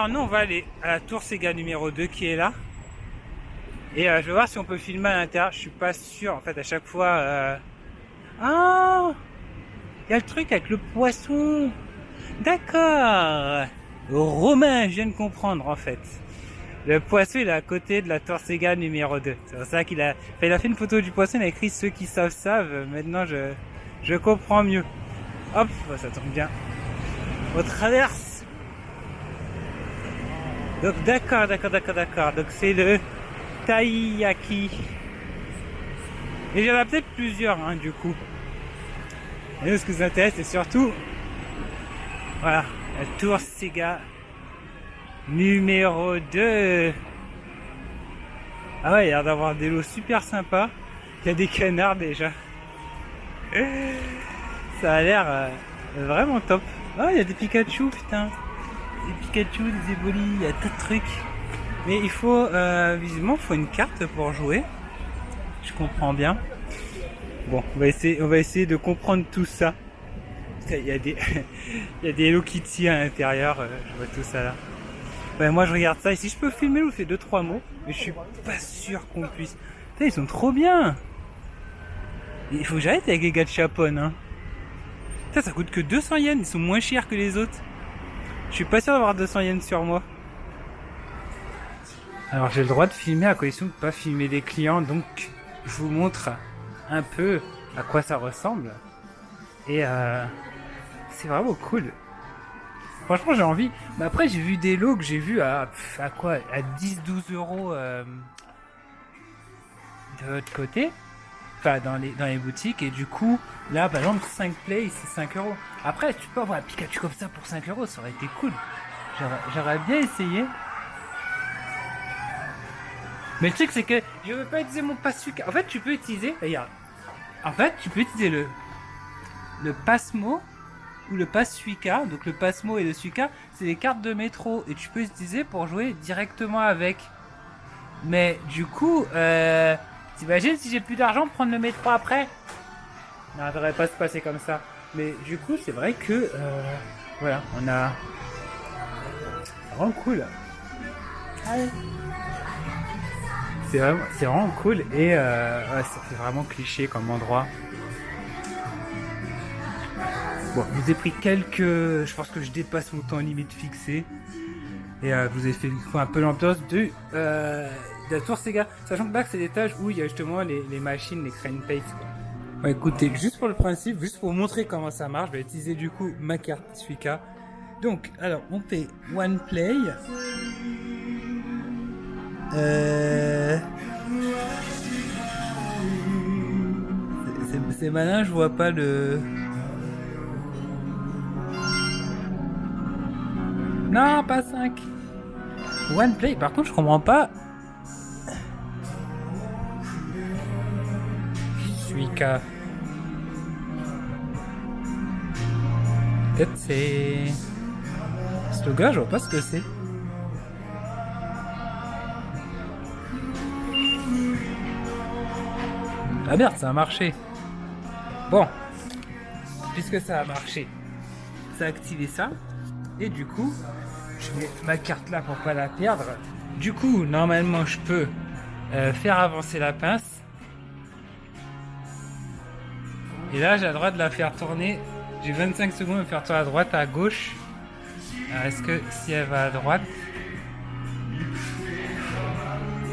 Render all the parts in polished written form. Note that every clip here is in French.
Alors nous on va aller à la tour Sega numéro 2 qui est là. Et je vais voir si on peut filmer à l'intérieur. Je suis pas sûr en fait à chaque fois. Ah, il y a le truc avec le poisson. D'accord. Romain, je viens de comprendre en fait. Le poisson il est à côté de la tour Sega numéro 2. C'est pour ça qu'il a... Enfin, il a fait une photo du poisson, il a écrit ceux qui savent savent. Maintenant je comprends mieux. Hop, ça tombe bien. On traverse. Donc d'accord. Donc c'est le taiyaki. Et il y en a peut-être plusieurs hein, du coup. Et nous ce qui nous intéresse c'est surtout voilà, la tour Sega numéro 2. Ah ouais, il y a l'air d'avoir des lots super sympas. Il y a des canards déjà. Ça a l'air vraiment top. Ah, il y a des Pikachu, putain. Des Pikachu, des Ebolis, il y a tout de trucs. Mais il faut, visiblement, il faut une carte pour jouer. Je comprends bien. Bon, on va essayer de comprendre tout ça. Il y a des, il y a des Hello Kitty à l'intérieur. Je vois tout ça là. Ouais, moi je regarde ça. Et si je peux filmer, je vous fais 2-3 mots. Mais je suis pas sûr qu'on puisse. Putain, ils sont trop bien. Il faut que j'arrête avec les gars de Japon, hein. Putain, ça coûte que 200 yens. Ils sont moins chers que les autres. Je suis pas sûr d'avoir 200 yens sur moi. Alors j'ai le droit de filmer à condition de pas filmer des clients. Donc je vous montre un peu à quoi ça ressemble. Et c'est vraiment cool. Franchement j'ai envie. Mais après j'ai vu des lots que j'ai vu à quoi, à 10-12 euros de l'autre côté. Enfin dans les boutiques. Et du coup là par exemple 5 plays c'est 5 euros. Après tu peux avoir un Pikachu comme ça pour 5 euros. Ça aurait été cool. J'aurais bien essayé. Mais le truc c'est que je veux pas utiliser mon pass Suica. En fait tu peux utiliser, regarde. En fait tu peux utiliser le Passmo ou le pass Suica. Donc le Passmo et le Suica c'est des cartes de métro. Et tu peux utiliser pour jouer directement avec. Mais du coup t'imagines si j'ai plus d'argent prendre le métro après? Non, ça devrait pas se passer comme ça. Mais du coup c'est vrai que voilà, on a... C'est vraiment cool. Allez. C'est vraiment cool et ouais, ça fait vraiment cliché comme endroit. Bon, je vous ai pris quelques... Je pense que je dépasse mon temps limite fixé. Et vous ai fait un peu l'ambiance de la tour Sega. Sachant que là, c'est l'étage où il y a justement les machines, les crane pates. Ouais, écoutez, juste pour le principe, juste pour vous montrer comment ça marche, je vais utiliser du coup ma carte Suica. Donc, alors, on fait One Play. C'est malin, je vois pas le... Non, pas 5. One Play, par contre, je comprends pas. Suica. Peut-être c'est... Ce logo, je vois pas ce que c'est. Ah merde, ça a marché. Bon, puisque ça a marché, ça a activé ça. Et du coup, je mets ma carte là pour pas la perdre. Du coup, normalement, je peux faire avancer la pince. Et là, j'ai le droit de la faire tourner. J'ai 25 secondes de faire tourner à droite, à gauche. Alors, est-ce que si elle va à droite...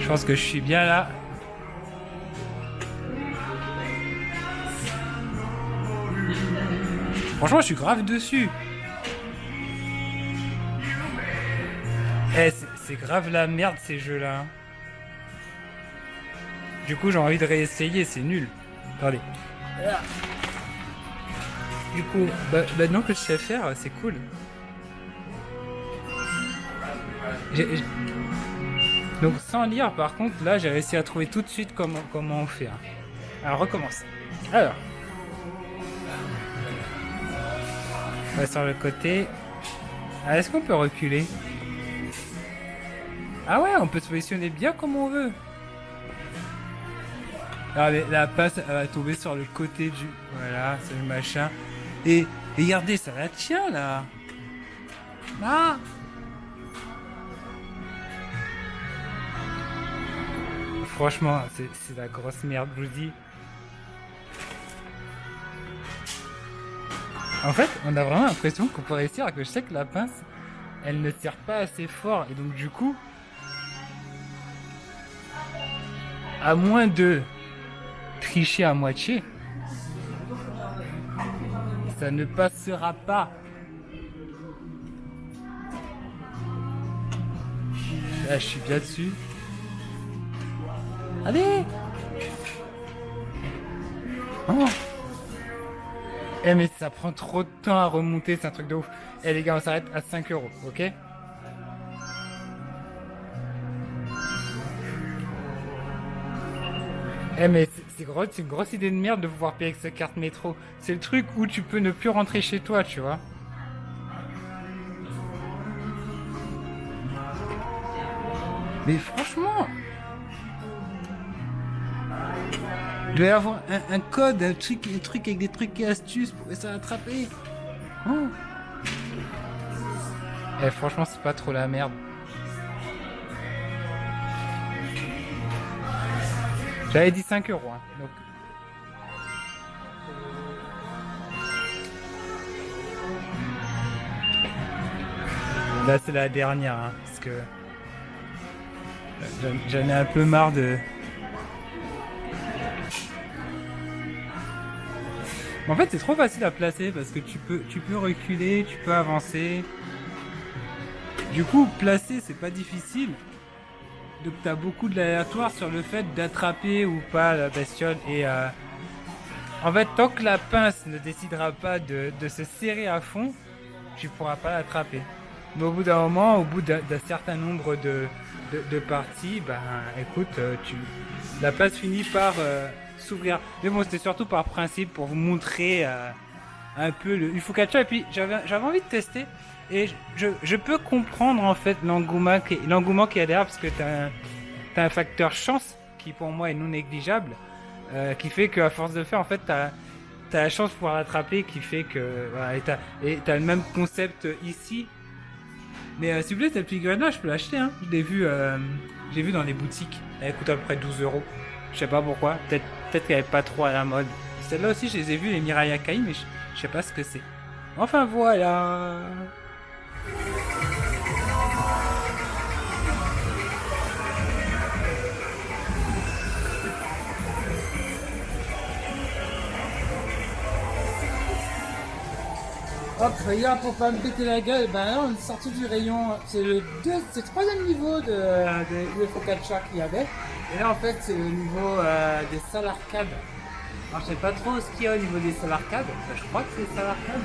Je pense que je suis bien là. Franchement, je suis grave dessus. Eh, c'est grave la merde ces jeux-là. Du coup, j'ai envie de réessayer, c'est nul. Attendez. Du coup, maintenant que je sais faire, c'est cool. Donc sans lire, par contre, là, j'ai réussi à trouver tout de suite comment on fait. Alors, recommence. Alors. On va sur le côté. Ah, est-ce qu'on peut reculer? Ah ouais, on peut se positionner bien comme on veut. Ah, mais la passe, elle va tomber sur le côté du... Voilà, c'est le machin. Et regardez, ça la tient, là. Ah! Franchement, c'est la grosse merde, je vous dis. En fait, on a vraiment l'impression qu'on peut réussir, que je sais que la pince, elle ne tire pas assez fort. Et donc du coup, à moins de tricher à moitié, ça ne passera pas. Là, je suis bien dessus. Allez! Oh! Eh mais ça prend trop de temps à remonter, c'est un truc de ouf. Eh les gars, on s'arrête à 5 euros, ok? Eh mais c'est une grosse idée de merde de pouvoir payer avec sa carte métro. C'est le truc où tu peux ne plus rentrer chez toi, tu vois. Mais franchement, il doit y avoir un code, un truc avec des trucs et astuces pour essayer d'attraper. Oh. Eh franchement, c'est pas trop la merde. J'avais dit 5 euros, hein, donc. Là, c'est la dernière, hein, parce que j'en ai un peu marre de... En fait, c'est trop facile à placer parce que tu peux reculer, tu peux avancer. Du coup, placer, c'est pas difficile. Donc, t'as beaucoup de l'aléatoire sur le fait d'attraper ou pas la bestiole. Et en fait, tant que la pince ne décidera pas de se serrer à fond, tu pourras pas l'attraper. Mais au bout d'un moment, au bout d'un certain nombre de parties, ben écoute, la pince finit par s'ouvrir. Mais bon, c'était surtout par principe pour vous montrer un peu le Ufocaccia. Et puis j'avais envie de tester. Et je peux comprendre en fait l'engouement qui est derrière, parce que t'as un facteur chance qui pour moi est non négligeable, qui fait qu'à force de faire, en fait, t'as la chance de pouvoir l'attraper, qui fait que voilà, et t'as le même concept ici. Mais s'il vous plaît, cette figurine-là, je peux l'acheter, hein. Je l'ai vu dans les boutiques. Elle coûte à peu près 12 euros. Je sais pas pourquoi. Peut-être qu'elle est pas trop à la mode. Celle-là aussi, je les ai vues, les Mirai Akai, mais je sais pas ce que c'est. Enfin voilà. Hop, regarde, pour pas me péter la gueule, ben là on est sorti du rayon, c'est le troisième niveau de Ufocaccia qu'il y avait. Et là en fait c'est le niveau des salles arcades. Alors je sais pas trop ce qu'il y a au niveau des salles arcades, enfin, je crois que c'est les salles arcades.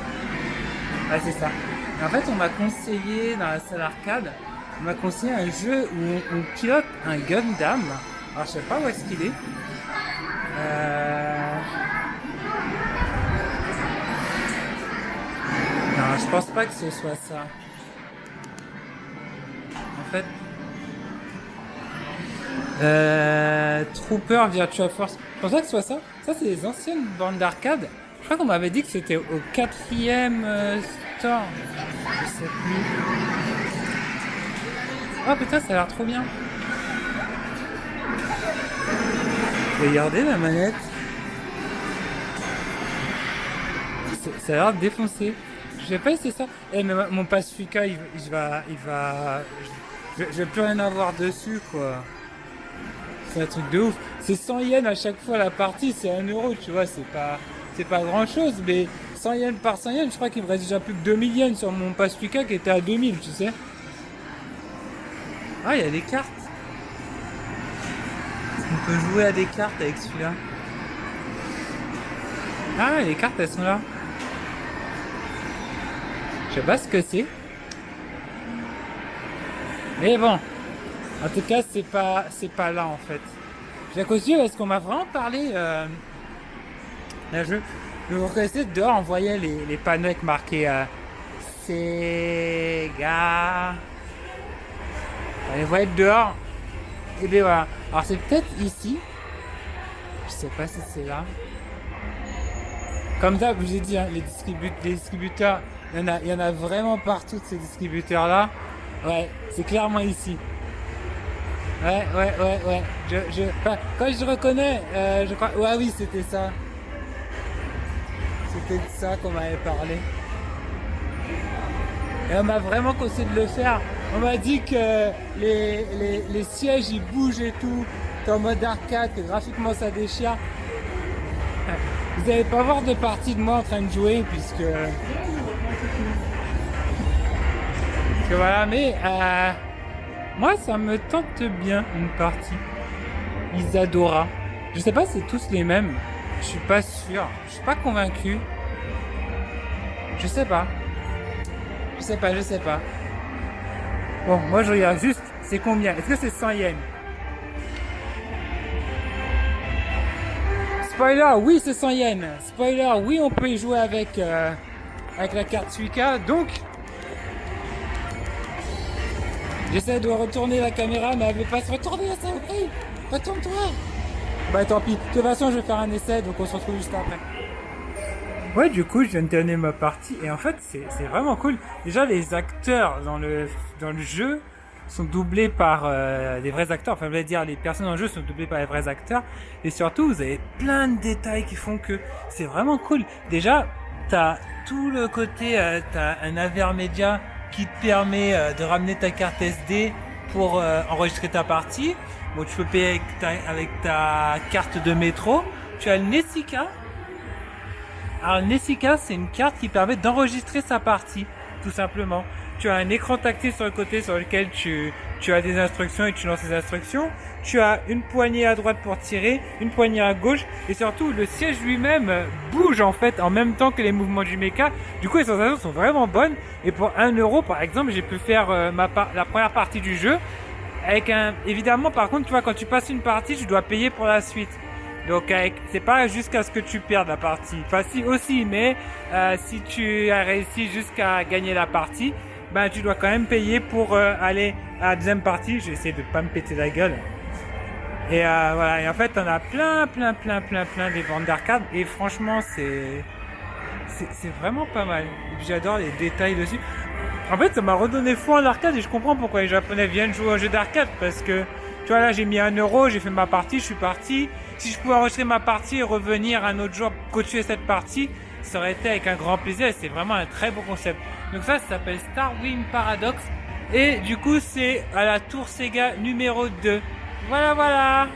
Ouais c'est ça. Et en fait on m'a conseillé dans la salle arcade, on m'a conseillé un jeu où on pilote un Gundam. Alors je sais pas où est-ce qu'il est. Non, je pense pas que ce soit ça. En fait, Trooper Virtua Force. Je pense pas que ce soit ça. Ça, c'est les anciennes bornes d'arcade. Je crois qu'on m'avait dit que c'était au 4e store. Je sais plus. Oh putain, ça a l'air trop bien. Regardez la manette. Ça a l'air défoncé. Je sais pas si c'est ça. Eh mais mon Pacifica il va. Je vais plus rien avoir dessus quoi. C'est un truc de ouf. C'est 100 yens à chaque fois la partie, c'est 1 euro, tu vois, c'est pas grand chose, mais 100 yens par 100 yens, je crois qu'il me reste déjà plus que 2000 yens sur mon Pacifica qui était à 2000, tu sais. Ah, il y a des cartes. On peut jouer à des cartes avec celui-là. Ah, les cartes elles sont là. Je sais pas ce que c'est. Mais bon. En tout cas, c'est pas là en fait. Je l'ai conçu parce qu'on m'a vraiment parlé d'un jeu. Vous reconnaissez dehors, on voyait les panneaux avec marqué Sega. On les voyait dehors. Et bien voilà. Alors c'est peut-être ici. Je sais pas si c'est là. Comme ça, je vous ai dit, hein, les distributeurs. Il y en a vraiment partout de ces distributeurs-là. Ouais, c'est clairement ici. Ouais. Enfin, quand je reconnais, je crois. Ouais, oui, c'était ça. C'était de ça qu'on m'avait parlé. Et on m'a vraiment conseillé de le faire. On m'a dit que les sièges ils bougent et tout. T'es en mode arcade, que graphiquement ça déchire. Vous n'allez pas voir de partie de moi en train de jouer puisque voilà, mais moi ça me tente bien une partie. Isadora. Je sais pas si c'est tous les mêmes. Je suis pas sûr. Je suis pas convaincu. Je sais pas. Je sais pas. Bon, moi je regarde juste, c'est combien? Est-ce que c'est 100 yens? Spoiler, oui c'est 100 yens. Spoiler, oui on peut y jouer avec la carte Suica. Donc, j'essaie de retourner la caméra, mais elle veut pas se retourner, ça saloperie. Retourne-toi. Bah tant pis. De toute façon, je vais faire un essai, donc on se retrouve juste après. Ouais, du coup, je viens de terminer ma partie et en fait, c'est vraiment cool. Déjà, les acteurs dans le jeu sont doublés par des vrais acteurs. Enfin, je veux dire, les personnes dans le jeu sont doublées par les vrais acteurs. Et surtout, vous avez plein de détails qui font que c'est vraiment cool. Déjà, t'as tout le côté, t'as un Avermedia qui te permet de ramener ta carte SD pour enregistrer ta partie. Bon, tu peux payer avec ta carte de métro. Tu as le Nessica. Alors, le Nessica, c'est une carte qui permet d'enregistrer sa partie, tout simplement. Tu as un écran tactile sur le côté sur lequel tu as des instructions et tu lances les instructions. Tu as une poignée à droite pour tirer, une poignée à gauche et surtout le siège lui-même bouge en fait en même temps que les mouvements du mecha. Du coup, les sensations sont vraiment bonnes et pour 1€ par exemple, j'ai pu faire la première partie du jeu avec évidemment, par contre, tu vois, quand tu passes une partie, tu dois payer pour la suite. Donc c'est pas jusqu'à ce que tu perdes la partie. Enfin si aussi, mais si tu as réussi jusqu'à gagner la partie, ben tu dois quand même payer pour aller à la deuxième partie. J'ai essayé de pas me péter la gueule. Et voilà, et en fait on a plein des ventes d'arcade et franchement c'est vraiment pas mal. J'adore les détails dessus. En fait ça m'a redonné foi en arcade et je comprends pourquoi les japonais viennent jouer au jeu d'arcade parce que tu vois là j'ai mis 1€, j'ai fait ma partie, je suis parti. Si je pouvais enregistrer ma partie et revenir un autre jour continuer cette partie, ça aurait été avec un grand plaisir et c'est vraiment un très beau concept. Donc ça s'appelle Star Wing Paradox et du coup c'est à la tour Sega numéro 2. Voilà.